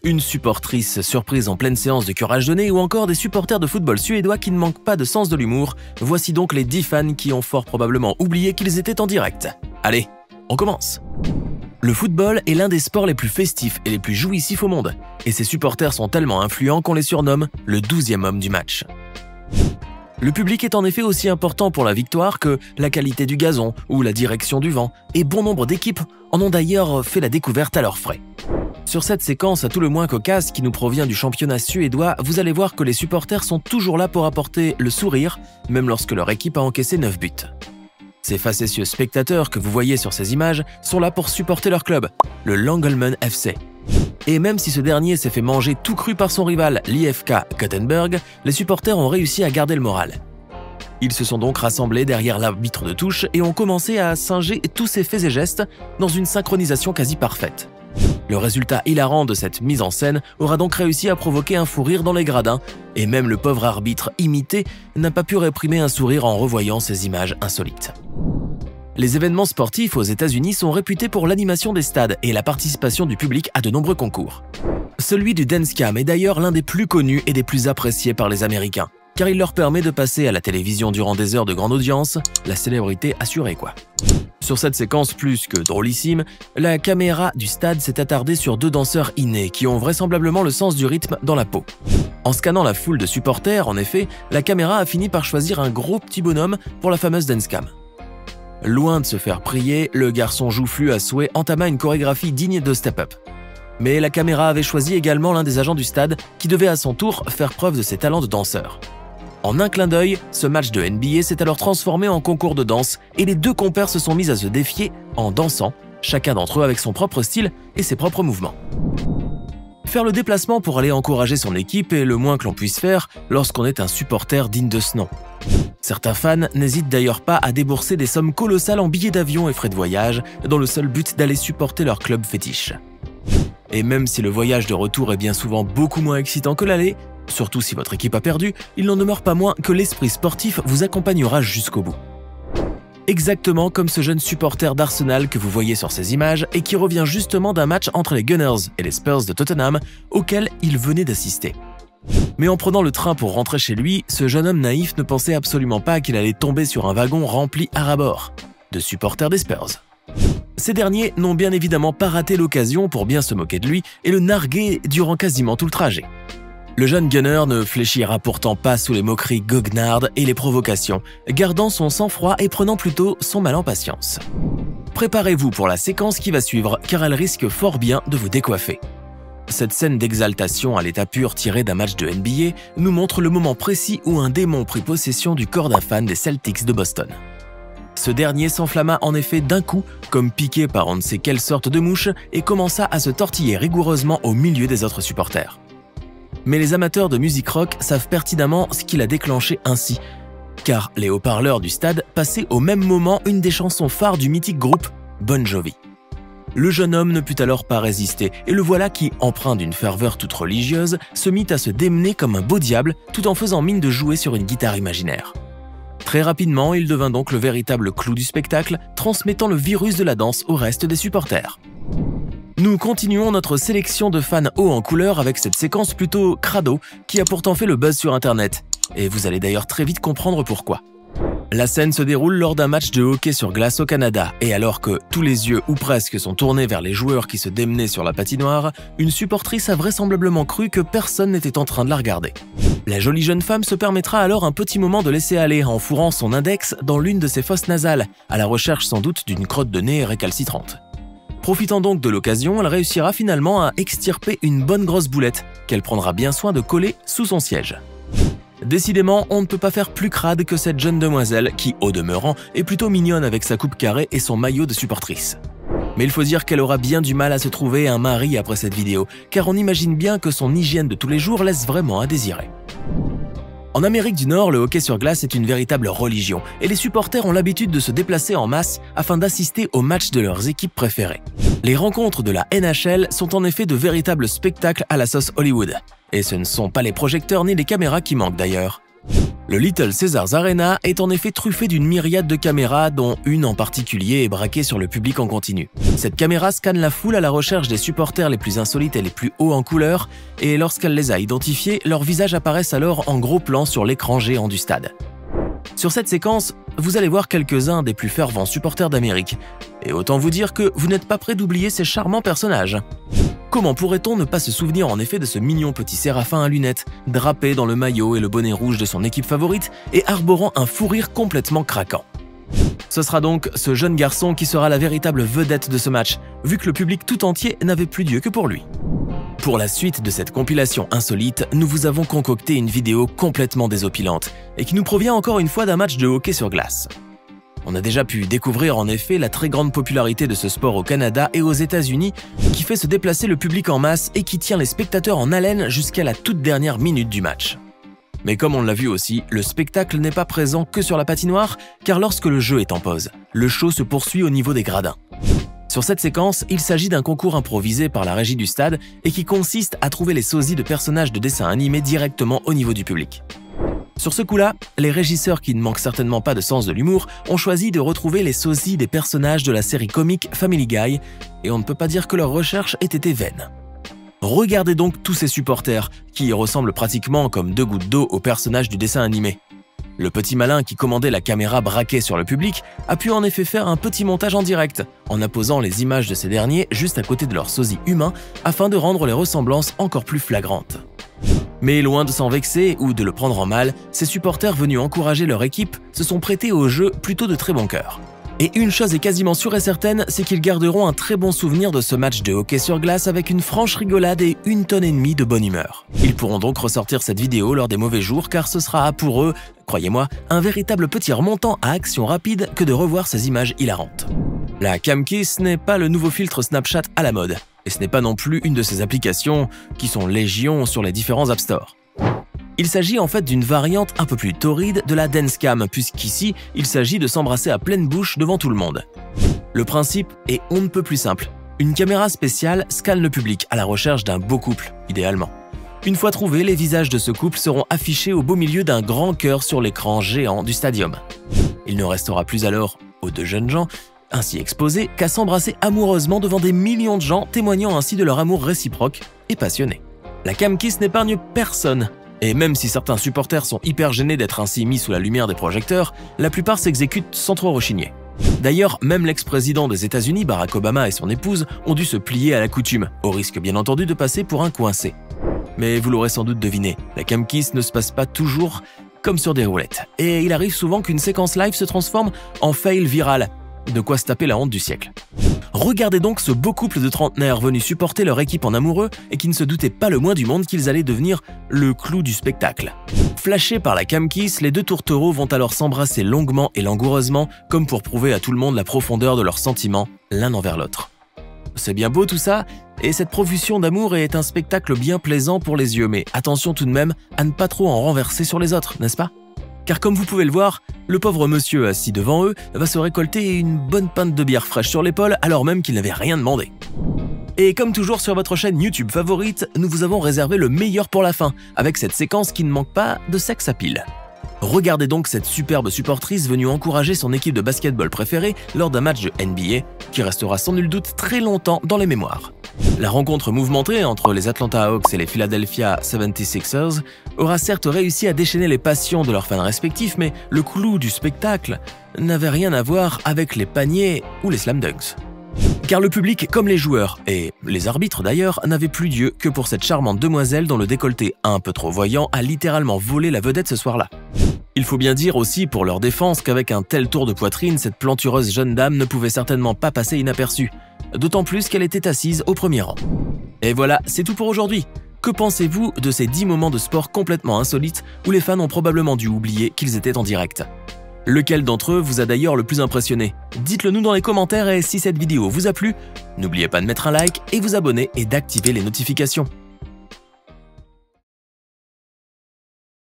Une supportrice surprise en pleine séance de curage de nez ou encore des supporters de football suédois qui ne manquent pas de sens de l'humour. Voici donc les 10 fans qui ont fort probablement oublié qu'ils étaient en direct. Allez, on commence. Le football est l'un des sports les plus festifs et les plus jouissifs au monde, et ses supporters sont tellement influents qu'on les surnomme le 12e homme du match. Le public est en effet aussi important pour la victoire que la qualité du gazon ou la direction du vent, et bon nombre d'équipes en ont d'ailleurs fait la découverte à leurs frais. Sur cette séquence à tout le moins cocasse qui nous provient du championnat suédois, vous allez voir que les supporters sont toujours là pour apporter le sourire, même lorsque leur équipe a encaissé 9 buts. Ces facétieux spectateurs que vous voyez sur ces images sont là pour supporter leur club, le Langelmann FC. Et même si ce dernier s'est fait manger tout cru par son rival, l'IFK Gothenburg, les supporters ont réussi à garder le moral. Ils se sont donc rassemblés derrière l'arbitre de touche et ont commencé à singer tous ses faits et gestes dans une synchronisation quasi parfaite. Le résultat hilarant de cette mise en scène aura donc réussi à provoquer un fou rire dans les gradins, et même le pauvre arbitre imité n'a pas pu réprimer un sourire en revoyant ces images insolites. Les événements sportifs aux États-Unis sont réputés pour l'animation des stades et la participation du public à de nombreux concours. Celui du Dance Cam est d'ailleurs l'un des plus connus et des plus appréciés par les Américains, car il leur permet de passer à la télévision durant des heures de grande audience, la célébrité assurée quoi. Sur cette séquence plus que drôlissime, la caméra du stade s'est attardée sur 2 danseurs innés qui ont vraisemblablement le sens du rythme dans la peau. En scannant la foule de supporters, en effet, la caméra a fini par choisir un gros petit bonhomme pour la fameuse dance cam. Loin de se faire prier, le garçon joufflu à souhait entama une chorégraphie digne de Step Up. Mais la caméra avait choisi également l'un des agents du stade qui devait à son tour faire preuve de ses talents de danseur. En un clin d'œil, ce match de NBA s'est alors transformé en concours de danse et les 2 compères se sont mis à se défier en dansant, chacun d'entre eux avec son propre style et ses propres mouvements. Faire le déplacement pour aller encourager son équipe est le moins que l'on puisse faire lorsqu'on est un supporter digne de ce nom. Certains fans n'hésitent d'ailleurs pas à débourser des sommes colossales en billets d'avion et frais de voyage dans le seul but d'aller supporter leur club fétiche. Et même si le voyage de retour est bien souvent beaucoup moins excitant que l'aller, surtout si votre équipe a perdu, il n'en demeure pas moins que l'esprit sportif vous accompagnera jusqu'au bout. Exactement comme ce jeune supporter d'Arsenal que vous voyez sur ces images et qui revient justement d'un match entre les Gunners et les Spurs de Tottenham auquel il venait d'assister. Mais en prenant le train pour rentrer chez lui, ce jeune homme naïf ne pensait absolument pas qu'il allait tomber sur un wagon rempli à ras-bord de supporters des Spurs. Ces derniers n'ont bien évidemment pas raté l'occasion pour bien se moquer de lui et le narguer durant quasiment tout le trajet. Le jeune gunner ne fléchira pourtant pas sous les moqueries goguenardes et les provocations, gardant son sang-froid et prenant plutôt son mal en patience. Préparez-vous pour la séquence qui va suivre, car elle risque fort bien de vous décoiffer. Cette scène d'exaltation à l'état pur tirée d'un match de NBA nous montre le moment précis où un démon prit possession du corps d'un fan des Celtics de Boston. Ce dernier s'enflamma en effet d'un coup, comme piqué par on ne sait quelle sorte de mouche, et commença à se tortiller rigoureusement au milieu des autres supporters. Mais les amateurs de musique rock savent pertinemment ce qui l'a déclenché ainsi, car les haut-parleurs du stade passaient au même moment une des chansons phares du mythique groupe Bon Jovi. Le jeune homme ne put alors pas résister, et le voilà qui, empreint d'une ferveur toute religieuse, se mit à se démener comme un beau diable tout en faisant mine de jouer sur une guitare imaginaire. Très rapidement, il devint donc le véritable clou du spectacle, transmettant le virus de la danse au reste des supporters. Nous continuons notre sélection de fans hauts en couleur avec cette séquence plutôt crado qui a pourtant fait le buzz sur internet, et vous allez d'ailleurs très vite comprendre pourquoi. La scène se déroule lors d'un match de hockey sur glace au Canada, et alors que tous les yeux ou presque sont tournés vers les joueurs qui se démenaient sur la patinoire, une supportrice a vraisemblablement cru que personne n'était en train de la regarder. La jolie jeune femme se permettra alors un petit moment de laisser aller en fourrant son index dans l'une de ses fosses nasales, à la recherche sans doute d'une crotte de nez récalcitrante. Profitant donc de l'occasion, elle réussira finalement à extirper une bonne grosse boulette, qu'elle prendra bien soin de coller sous son siège. Décidément, on ne peut pas faire plus crade que cette jeune demoiselle qui, au demeurant, est plutôt mignonne avec sa coupe carrée et son maillot de supportrice. Mais il faut dire qu'elle aura bien du mal à se trouver un mari après cette vidéo, car on imagine bien que son hygiène de tous les jours laisse vraiment à désirer. En Amérique du Nord, le hockey sur glace est une véritable religion, et les supporters ont l'habitude de se déplacer en masse afin d'assister aux matchs de leurs équipes préférées. Les rencontres de la NHL sont en effet de véritables spectacles à la sauce Hollywood. Et ce ne sont pas les projecteurs ni les caméras qui manquent d'ailleurs. Le Little Caesars Arena est en effet truffé d'une myriade de caméras, dont une en particulier est braquée sur le public en continu. Cette caméra scanne la foule à la recherche des supporters les plus insolites et les plus hauts en couleur, et lorsqu'elle les a identifiés, leurs visages apparaissent alors en gros plan sur l'écran géant du stade. Sur cette séquence, vous allez voir quelques-uns des plus fervents supporters d'Amérique, et autant vous dire que vous n'êtes pas prêt d'oublier ces charmants personnages. Comment pourrait-on ne pas se souvenir en effet de ce mignon petit séraphin à lunettes, drapé dans le maillot et le bonnet rouge de son équipe favorite et arborant un fou rire complètement craquant. Ce sera donc ce jeune garçon qui sera la véritable vedette de ce match, vu que le public tout entier n'avait plus Dieu que pour lui. Pour la suite de cette compilation insolite, nous vous avons concocté une vidéo complètement désopilante et qui nous provient encore une fois d'un match de hockey sur glace. On a déjà pu découvrir en effet la très grande popularité de ce sport au Canada et aux États-Unis qui fait se déplacer le public en masse et qui tient les spectateurs en haleine jusqu'à la toute dernière minute du match. Mais comme on l'a vu aussi, le spectacle n'est pas présent que sur la patinoire car lorsque le jeu est en pause, le show se poursuit au niveau des gradins. Sur cette séquence, il s'agit d'un concours improvisé par la régie du stade et qui consiste à trouver les sosies de personnages de dessins animés directement au niveau du public. Sur ce coup-là, les régisseurs qui ne manquent certainement pas de sens de l'humour ont choisi de retrouver les sosies des personnages de la série comique Family Guy, et on ne peut pas dire que leur recherche ait été vaine. Regardez donc tous ces supporters, qui ressemblent pratiquement comme deux gouttes d'eau aux personnages du dessin animé. Le petit malin qui commandait la caméra braquée sur le public a pu en effet faire un petit montage en direct, en apposant les images de ces derniers juste à côté de leurs sosies humains afin de rendre les ressemblances encore plus flagrantes. Mais loin de s'en vexer ou de le prendre en mal, ces supporters venus encourager leur équipe se sont prêtés au jeu plutôt de très bon cœur. Et une chose est quasiment sûre et certaine, c'est qu'ils garderont un très bon souvenir de ce match de hockey sur glace avec une franche rigolade et 1,5 tonne de bonne humeur. Ils pourront donc ressortir cette vidéo lors des mauvais jours car ce sera pour eux, croyez-moi, un véritable petit remontant à action rapide que de revoir ces images hilarantes. La CamKiss n'est pas le nouveau filtre Snapchat à la mode, et ce n'est pas non plus une de ces applications qui sont légion sur les différents App Store. Il s'agit en fait d'une variante un peu plus torride de la dance cam, puisqu'ici, il s'agit de s'embrasser à pleine bouche devant tout le monde. Le principe est on ne peut plus simple. Une caméra spéciale scanne le public à la recherche d'un beau couple, idéalement. Une fois trouvés, les visages de ce couple seront affichés au beau milieu d'un grand cœur sur l'écran géant du stadium. Il ne restera plus alors aux deux jeunes gens, ainsi exposés, qu'à s'embrasser amoureusement devant des millions de gens, témoignant ainsi de leur amour réciproque et passionné. La CamKiss n'épargne personne. Et même si certains supporters sont hyper gênés d'être ainsi mis sous la lumière des projecteurs, la plupart s'exécutent sans trop rechigner. D'ailleurs, même l'ex-président des États-Unis, Barack Obama et son épouse, ont dû se plier à la coutume, au risque bien entendu de passer pour un coincé. Mais vous l'aurez sans doute deviné, la CamKiss ne se passe pas toujours comme sur des roulettes. Et il arrive souvent qu'une séquence live se transforme en fail viral, de quoi se taper la honte du siècle. Regardez donc ce beau couple de trentenaires venus supporter leur équipe en amoureux et qui ne se doutaient pas le moins du monde qu'ils allaient devenir le clou du spectacle. Flashés par la CamKiss, les deux tourtereaux vont alors s'embrasser longuement et langoureusement comme pour prouver à tout le monde la profondeur de leurs sentiments l'un envers l'autre. C'est bien beau tout ça, et cette profusion d'amour est un spectacle bien plaisant pour les yeux, mais attention tout de même à ne pas trop en renverser sur les autres, n'est-ce pas ? Car comme vous pouvez le voir, le pauvre monsieur assis devant eux va se récolter une bonne pinte de bière fraîche sur l'épaule alors même qu'il n'avait rien demandé. Et comme toujours sur votre chaîne YouTube favorite, nous vous avons réservé le meilleur pour la fin, avec cette séquence qui ne manque pas de sex appeal. Regardez donc cette superbe supportrice venue encourager son équipe de basketball préférée lors d'un match de NBA qui restera sans nul doute très longtemps dans les mémoires. La rencontre mouvementée entre les Atlanta Hawks et les Philadelphia 76ers aura certes réussi à déchaîner les passions de leurs fans respectifs, mais le clou du spectacle n'avait rien à voir avec les paniers ou les slam dunks. Car le public, comme les joueurs, et les arbitres d'ailleurs, n'avaient plus Dieu que pour cette charmante demoiselle dont le décolleté un peu trop voyant a littéralement volé la vedette ce soir-là. Il faut bien dire aussi pour leur défense qu'avec un tel tour de poitrine, cette plantureuse jeune dame ne pouvait certainement pas passer inaperçue, d'autant plus qu'elle était assise au premier rang. Et voilà, c'est tout pour aujourd'hui. Que pensez-vous de ces 10 moments de sport complètement insolites où les fans ont probablement dû oublier qu'ils étaient en direct ? Lequel d'entre eux vous a d'ailleurs le plus impressionné? Dites-le nous dans les commentaires et si cette vidéo vous a plu, n'oubliez pas de mettre un like et vous abonner et d'activer les notifications.